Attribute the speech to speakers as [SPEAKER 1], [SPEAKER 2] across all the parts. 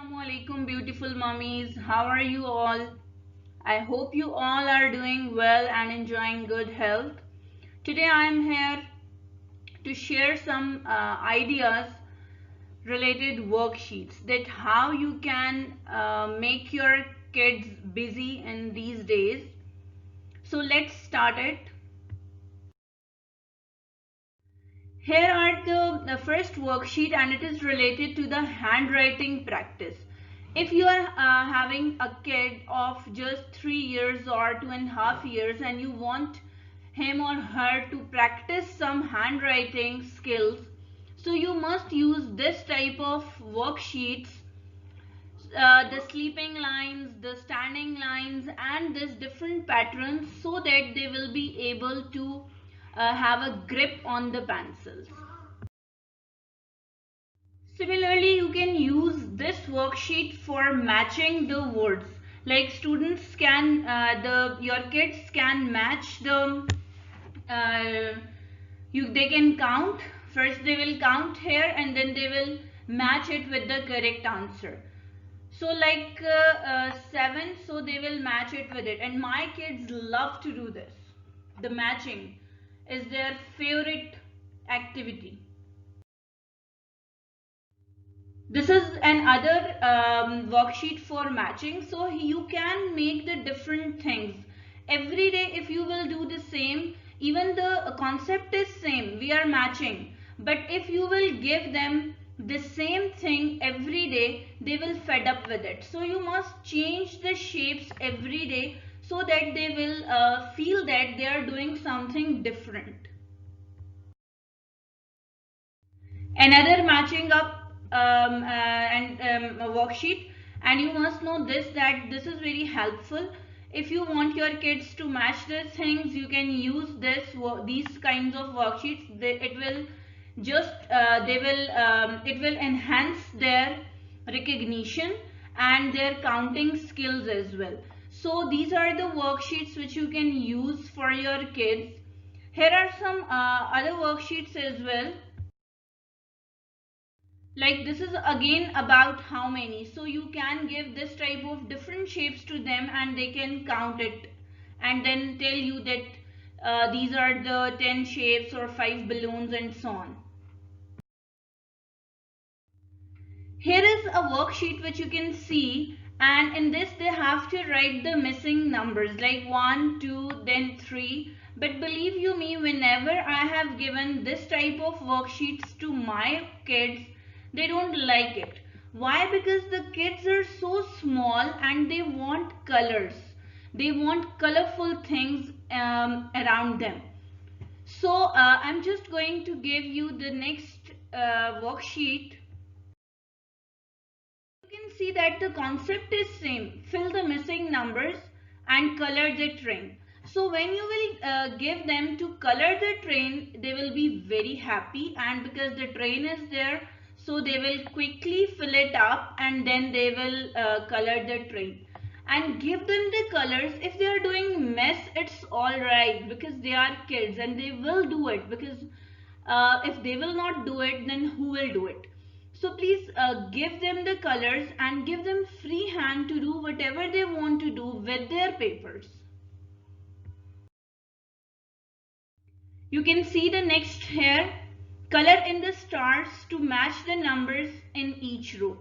[SPEAKER 1] Assalamualaikum beautiful mummies. How are you all? I hope you all are doing well and enjoying good health. Today I am here to share some ideas related worksheets that how you can make your kids busy in these days. So let's start it. Here are the first worksheet and it is related to the handwriting practice. If you are having a kid of just 3 years or 2.5 years and you want him or her to practice some handwriting skills, so you must use this type of worksheets, the sleeping lines, the standing lines and this different patterns so that they will be able to have a grip on the pencils. Similarly, you can use this worksheet for matching the words. Like students can, your kids can match the, they can count. First they will count here and then they will match it with the correct answer. So like 7, so they will match it with it. And my kids love to do this. The matching is their favorite activity. This is another worksheet for matching. So you can make the different things. Every day if you will do the same, even the concept is same, we are matching. But if you will give them the same thing every day, they will fed up with it. So you must change the shapes every day so that they will feel that they are doing something different. Another matching up a worksheet, and you must know this, that this is very helpful. If you want your kids to match these things, you can use these kinds of worksheets. It will just it will enhance their recognition and their counting skills as well. So these are the worksheets which you can use for your kids. Here are some other worksheets as well. Like this is again about how many, so you can give this type of different shapes to them and they can count it and then tell you that these are the 10 shapes or 5 balloons and so on. Here is a worksheet which you can see, and in this they have to write the missing numbers like 1, 2, then 3. But believe you me, whenever I have given this type of worksheets to my kids, they don't like it. Why? Because the kids are so small and they want colors. They want colorful things around them. So I'm just going to give you the next worksheet. You can see that the concept is same. Fill the missing numbers and color the train. So when you will give them to color the train, they will be very happy, and because the train is there, so they will quickly fill it up and then they will color the train. And give them the colors. If they are doing mess, it's alright because they are kids and they will do it, because if they will not do it, then who will do it? So please give them the colors and give them free hand to do whatever they want to do with their papers. You can see the next here. Color in the stars to match the numbers in each row.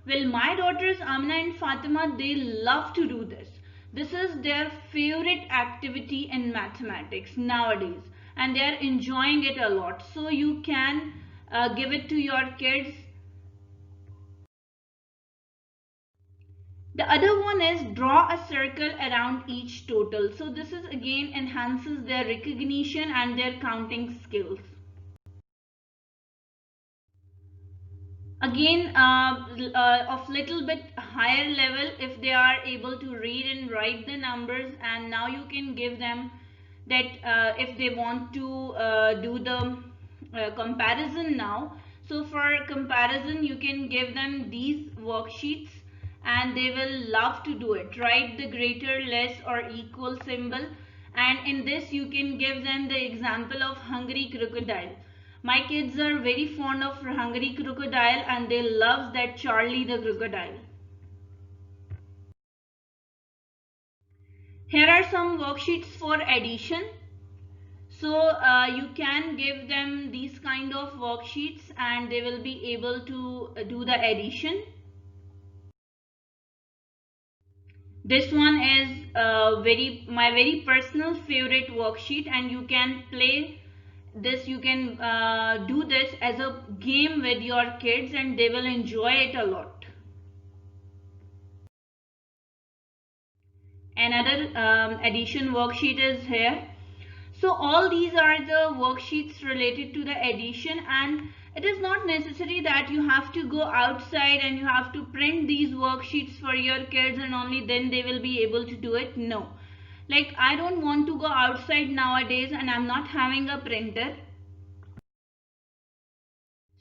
[SPEAKER 1] Well, my daughters Amna and Fatima, they love to do this. This is their favorite activity in mathematics nowadays and they are enjoying it a lot. So you can give it to your kids. The other one is draw a circle around each total. So this is again enhances their recognition and their counting skills. Again of little bit higher level, if they are able to read and write the numbers, and now you can give them that if they want to do the comparison now. So for comparison you can give them these worksheets and they will love to do it. Write the greater, less or equal symbol, and in this you can give them the example of hungry crocodile. My kids are very fond of Hungry Crocodile and they love that Charlie the Crocodile. Here are some worksheets for addition. So you can give them these kind of worksheets and they will be able to do the addition. This one is my very personal favorite worksheet, and you can play this, you can do this as a game with your kids and they will enjoy it a lot. Another addition worksheet is here. So all these are the worksheets related to the addition, and it is not necessary that you have to go outside and you have to print these worksheets for your kids and only then they will be able to do it. No. Like, I don't want to go outside nowadays and I'm not having a printer.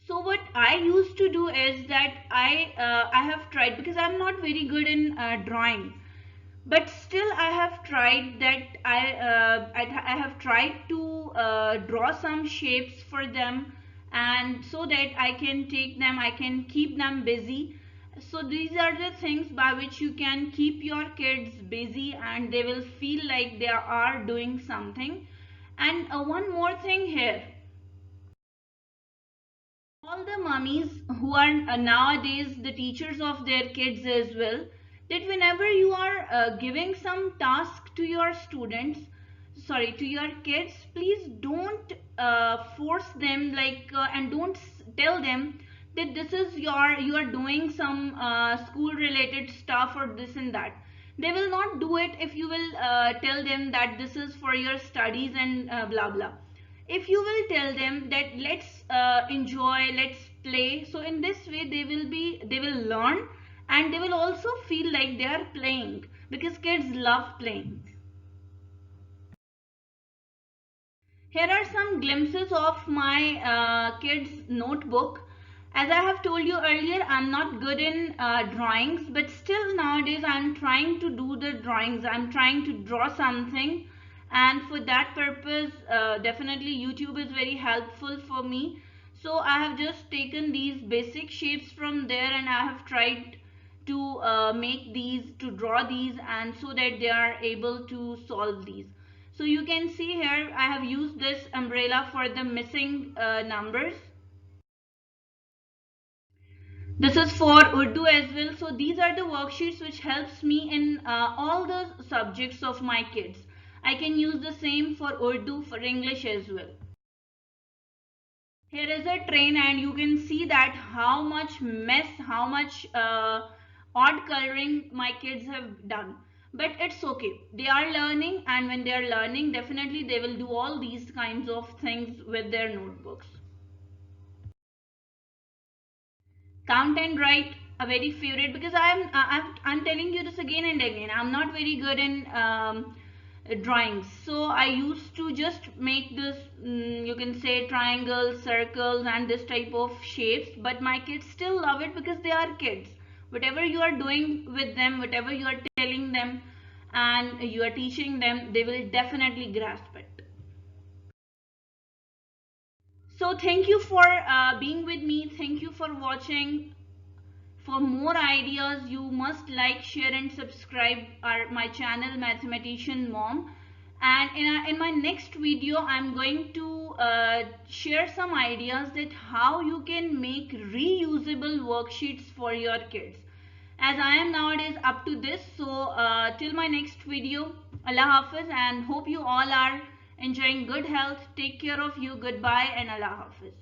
[SPEAKER 1] So what I used to do is that I have tried, because I'm not very good in drawing, but still I have tried that I have tried to draw some shapes for them, and so that I can take them, I can keep them busy. So these are the things by which you can keep your kids busy and they will feel like they are doing something. And one more thing here, all the mummies who are nowadays the teachers of their kids as well, that whenever you are giving some task to your students, sorry, to your kids, please don't force them, like and don't tell them that this is you are doing some school related stuff or this and that. They will not do it if you will tell them that this is for your studies and blah blah. If you will tell them that let's enjoy, let's play, so in this way they will learn and they will also feel like they are playing, because kids love playing. Here are some glimpses of my kids notebook. As I have told you earlier, I'm not good in drawings, but still nowadays I'm trying to do the drawings. I'm trying to draw something, and for that purpose definitely YouTube is very helpful for me. So I have just taken these basic shapes from there and I have tried to make these, to draw these, and so that they are able to solve these. So you can see here I have used this umbrella for the missing numbers. This is for Urdu as well. So these are the worksheets which helps me in all the subjects of my kids. I can use the same for Urdu, for English as well. Here is a train and you can see that how much mess, how much odd coloring my kids have done. But it's okay. They are learning, and when they are learning, definitely they will do all these kinds of things with their notebooks. Count and write, a very favorite, because I'm telling you this again and again. I'm not very good in drawings, so I used to just make this you can say triangles, circles and this type of shapes, but my kids still love it because they are kids. Whatever you are doing with them, whatever you are telling them and you are teaching them, they will definitely grasp it. So thank you for being with me. Thank you for watching. For more ideas, you must like, share and subscribe my channel Mathematician Mom. And in my next video, I'm going to share some ideas that how you can make reusable worksheets for your kids. As I am nowadays up to this, so till my next video, Allah Hafiz, and hope you all are enjoying good health. Take care of you. Goodbye and Allah Hafiz.